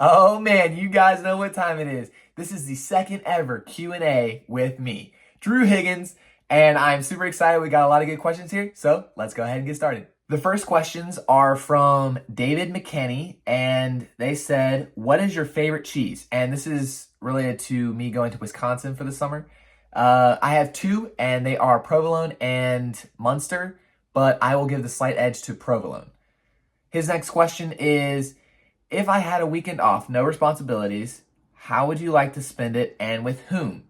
Oh man, you guys know what time it is. This is the second ever Q&A with me, Drew Higgins, and I'm super excited. We got a lot of good questions here, so let's go ahead and get started. The first questions are from David McKenna, and they said, what is your favorite cheese? And this is related to me going to Wisconsin for the summer. I have two, and they are provolone and Munster, but I will give the slight edge to provolone. His next question is, if I had a weekend off, no responsibilities, how would you like to spend it and with whom?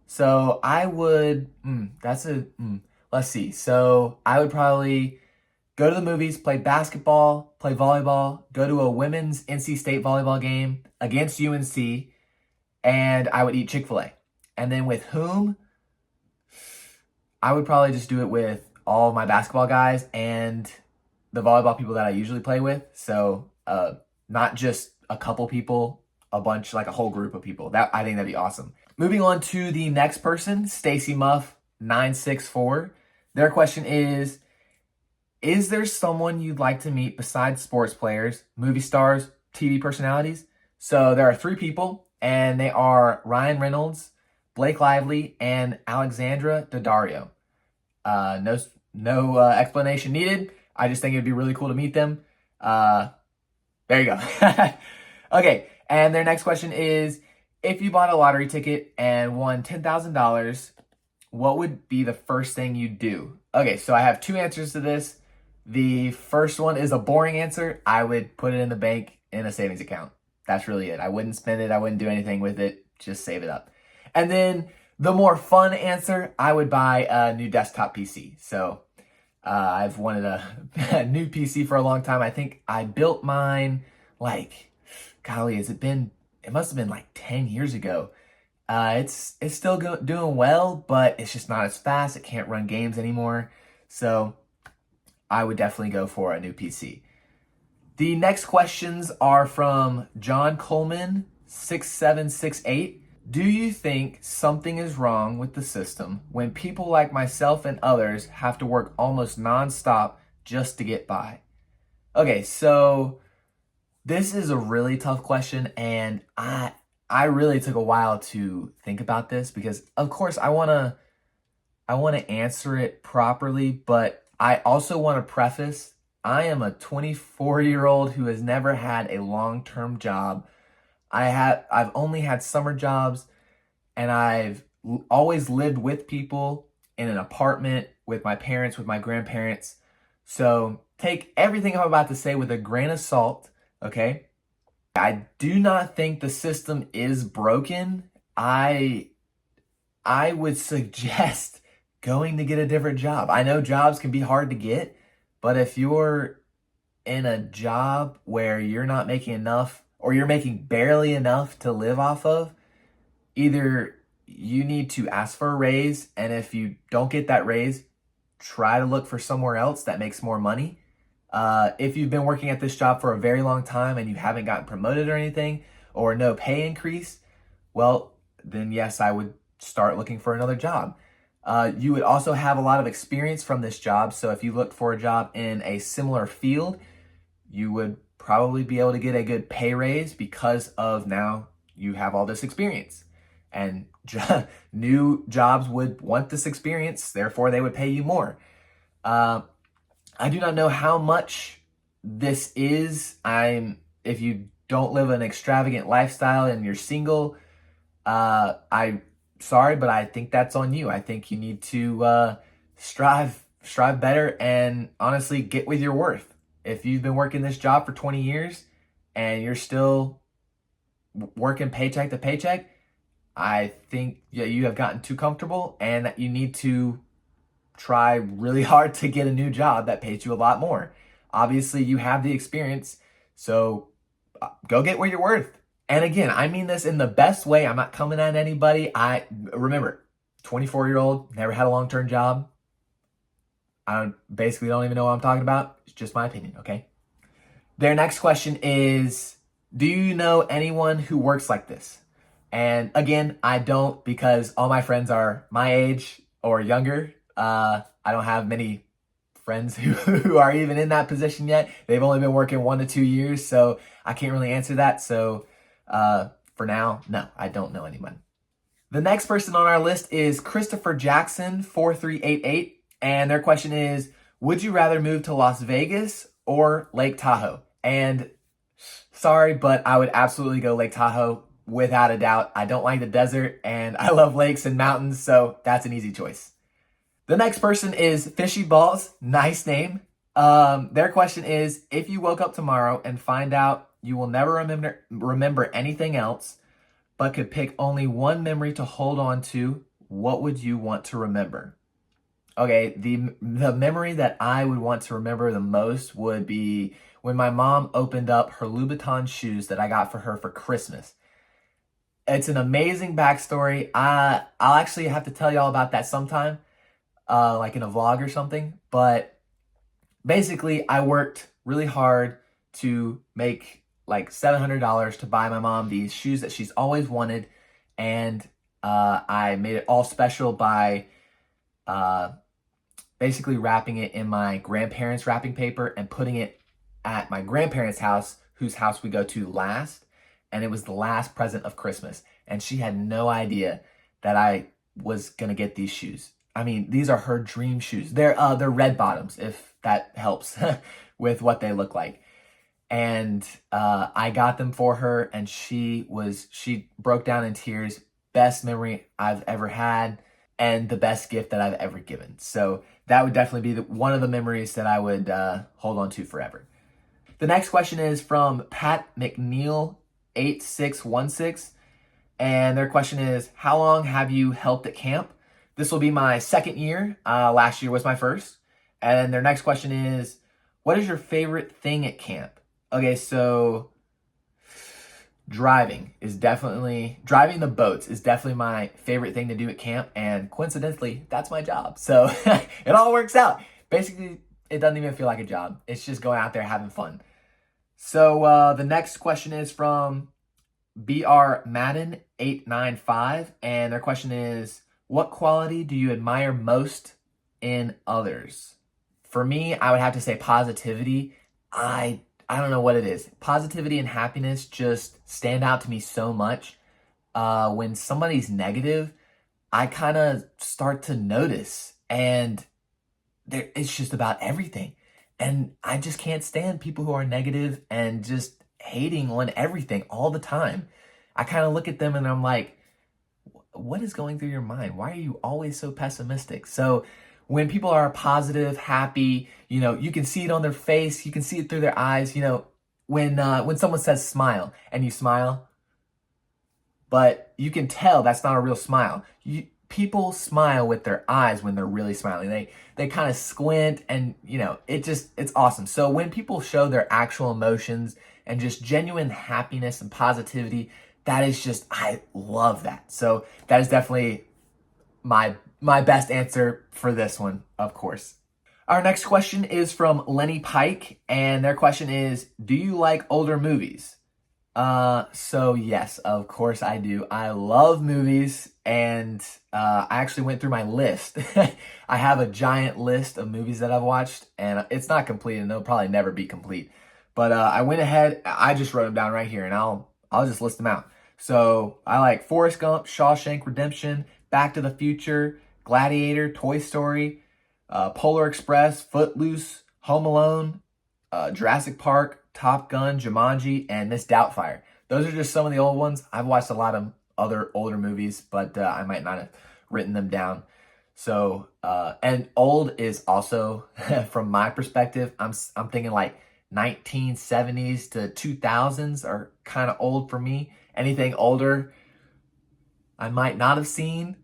So I would, let's see. So I would probably go to the movies, play basketball, play volleyball, go to a women's NC State volleyball game against UNC, and I would eat Chick-fil-A. And then with whom? I would probably just do it with all of my basketball guys and the volleyball people that I usually play with. So, not just a couple people, a bunch, like a whole group of people. I think that'd be awesome. Moving on to the next person, Stacy Muff, 964. Their question is there someone you'd like to meet besides sports players, movie stars, TV personalities? So there are three people, and they are Ryan Reynolds, Blake Lively, and Alexandra Daddario. No explanation needed. I just think it'd be really cool to meet them. There you go. Okay, and their next question is, if you bought a lottery ticket and won $10,000, what would be the first thing you'd do? Okay, so I have two answers to this. The first one is a boring answer. I would put it in the bank in a savings account. That's really it. I wouldn't spend it. I wouldn't do anything with it. Just save it up. And then the more fun answer, I would buy a new desktop PC. So I've wanted a new PC for a long time. I think I built mine it must have been like 10 years ago. It's still doing well, but it's just not as fast. It can't run games anymore. So I would definitely go for a new PC. The next questions are from John Coleman, 6768. Do you think something is wrong with the system when people like myself and others have to work almost nonstop just to get by? Okay, so this is a really tough question, and I really took a while to think about this because, of course, I wanna answer it properly, but I also want to preface I am a 24-year-old who has never had a long-term job. I've only had summer jobs, and I've always lived with people in an apartment with my parents, with my grandparents. So take everything I'm about to say with a grain of salt, okay? I do not think the system is broken. I would suggest going to get a different job. I know jobs can be hard to get, but if you're in a job where you're not making enough or you're making barely enough to live off of, either you need to ask for a raise, and if you don't get that raise, try to look for somewhere else that makes more money. If you've been working at this job for a very long time and you haven't gotten promoted or anything, or no pay increase, well, then yes, I would start looking for another job. You would also have a lot of experience from this job, so if you looked for a job in a similar field, you would probably be able to get a good pay raise because of now you have all this experience. And new jobs would want this experience, therefore they would pay you more. I do not know how much this is. If you don't live an extravagant lifestyle and you're single, I'm sorry, but I think that's on you. I think you need to strive better and honestly get with your worth. If you've been working this job for 20 years and you're still working paycheck to paycheck, I think you have gotten too comfortable and that you need to try really hard to get a new job that pays you a lot more. Obviously, you have the experience, so go get what you're worth. And again, I mean this in the best way. I'm not coming at anybody. Remember, 24-year-old, never had a long-term job. I basically don't even know what I'm talking about. It's just my opinion, okay? Their next question is, do you know anyone who works like this? And again, I don't, because all my friends are my age or younger. I don't have many friends who are even in that position yet. They've only been working 1 to 2 years, so I can't really answer that. So For now, no, I don't know anyone. The next person on our list is Christopher Jackson 4388, and their question is, would you rather move to Las Vegas or Lake Tahoe? And sorry, but I would absolutely go Lake Tahoe without a doubt. I don't like the desert and I love lakes and mountains, so that's an easy choice. The next person is Fishy Balls. Nice name. Their question is, if you woke up tomorrow and find out you will never remember anything else, but could pick only one memory to hold on to, what would you want to remember? Okay, the memory that I would want to remember the most would be when my mom opened up her Louboutin shoes that I got for her for Christmas. It's an amazing backstory. I'll actually have to tell you all about that sometime, like in a vlog or something. But basically, I worked really hard to make like $700 to buy my mom these shoes that she's always wanted. And I made it all special by basically wrapping it in my grandparents' wrapping paper and putting it at my grandparents' house, whose house we go to last. And it was the last present of Christmas. And she had no idea that I was going to get these shoes. I mean, these are her dream shoes. They're red bottoms, if that helps with what they look like. And I got them for her, and she broke down in tears. Best memory I've ever had, and the best gift that I've ever given. So that would definitely be one of the memories that I would hold on to forever. The next question is from Pat McNeil 8616, and their question is, how long have you helped at camp? This will be my second year. Last year was my first. And their next question is, what is your favorite thing at camp? Okay, so driving the boats is definitely my favorite thing to do at camp, and coincidentally, that's my job. So it all works out. Basically, it doesn't even feel like a job. It's just going out there having fun. So the next question is from BR Madden 895, and their question is, what quality do you admire most in others? For me, I would have to say positivity. I don't know what it is. Positivity and happiness just stand out to me so much. When somebody's negative, I kind of start to notice, and it's just about everything. And I just can't stand people who are negative and just hating on everything all the time. I kind of look at them and I'm like, what is going through your mind? Why are you always so pessimistic? So when people are positive, happy, you can see it on their face, you can see it through their eyes. When someone says smile and you smile, but you can tell that's not a real smile. People smile with their eyes when they're really smiling. They kind of squint, and it's awesome. So when people show their actual emotions and just genuine happiness and positivity, that is just, I love that. So that is definitely my best answer for this one, of course. Our next question is from Lenny Pike, and their question is, do you like older movies? So yes, of course I do. I love movies, and I actually went through my list. I have a giant list of movies that I've watched, and it's not complete, and they'll probably never be complete. But I went ahead, I just wrote them down right here, and I'll just list them out. So I like Forrest Gump, Shawshank Redemption, Back to the Future, Gladiator, Toy Story, Polar Express, Footloose, Home Alone, Jurassic Park, Top Gun, Jumanji, and Miss Doubtfire. Those are just some of the old ones. I've watched a lot of other older movies, but I might not have written them down. So, and old is also, from my perspective, I'm thinking like 1970s to 2000s are kind of old for me. Anything older, I might not have seen,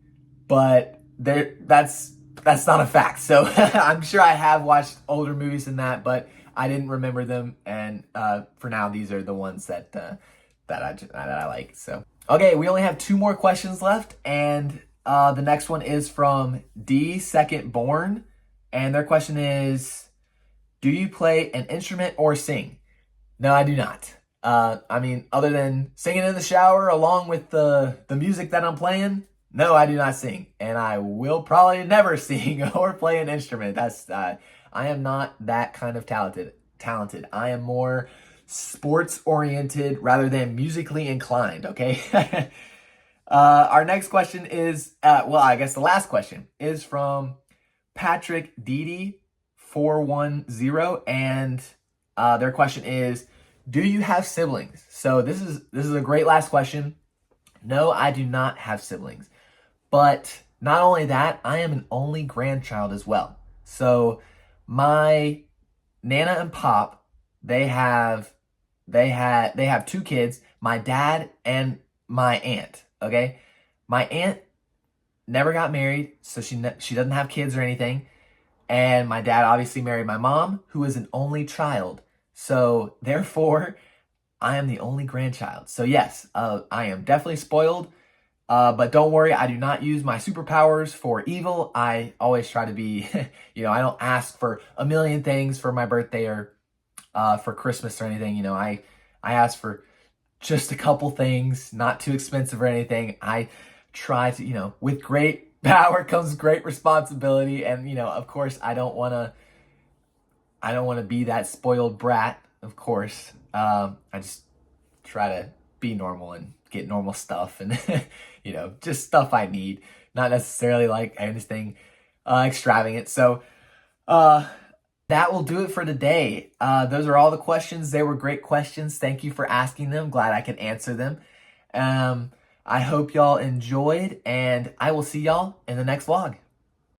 but that's not a fact. So I'm sure I have watched older movies than that, but I didn't remember them. And for now, these are the ones that I like. So okay, we only have 2 more questions left, and the next one is from D Second Born, and their question is, do you play an instrument or sing? No, I do not. I mean, other than singing in the shower along with the music that I'm playing, no, I do not sing. And I will probably never sing or play an instrument. I am not that kind of talented. I am more sports oriented rather than musically inclined, okay? Our next question is, well, I guess the last question is from Patrick Didi 410, and their question is, do you have siblings? So this is a great last question. No, I do not have siblings. But not only that, I am an only grandchild as well. So my Nana and Pop, they have two kids, my dad and my aunt, okay? My aunt never got married, so she doesn't have kids or anything. And my dad obviously married my mom, who is an only child. So therefore, I am the only grandchild. So yes, I am definitely spoiled. But don't worry, I do not use my superpowers for evil. I always try to be, I don't ask for a million things for my birthday or for Christmas or anything. I ask for just a couple things, not too expensive or anything. I try to, with great power comes great responsibility. And, of course, I don't want to be that spoiled brat, of course. I just try to be normal and get normal stuff and, just stuff I need, not necessarily like anything extravagant. So that will do it for today. Those are all the questions. They were great questions. Thank you for asking them. Glad I could answer them. I hope y'all enjoyed, and I will see y'all in the next vlog.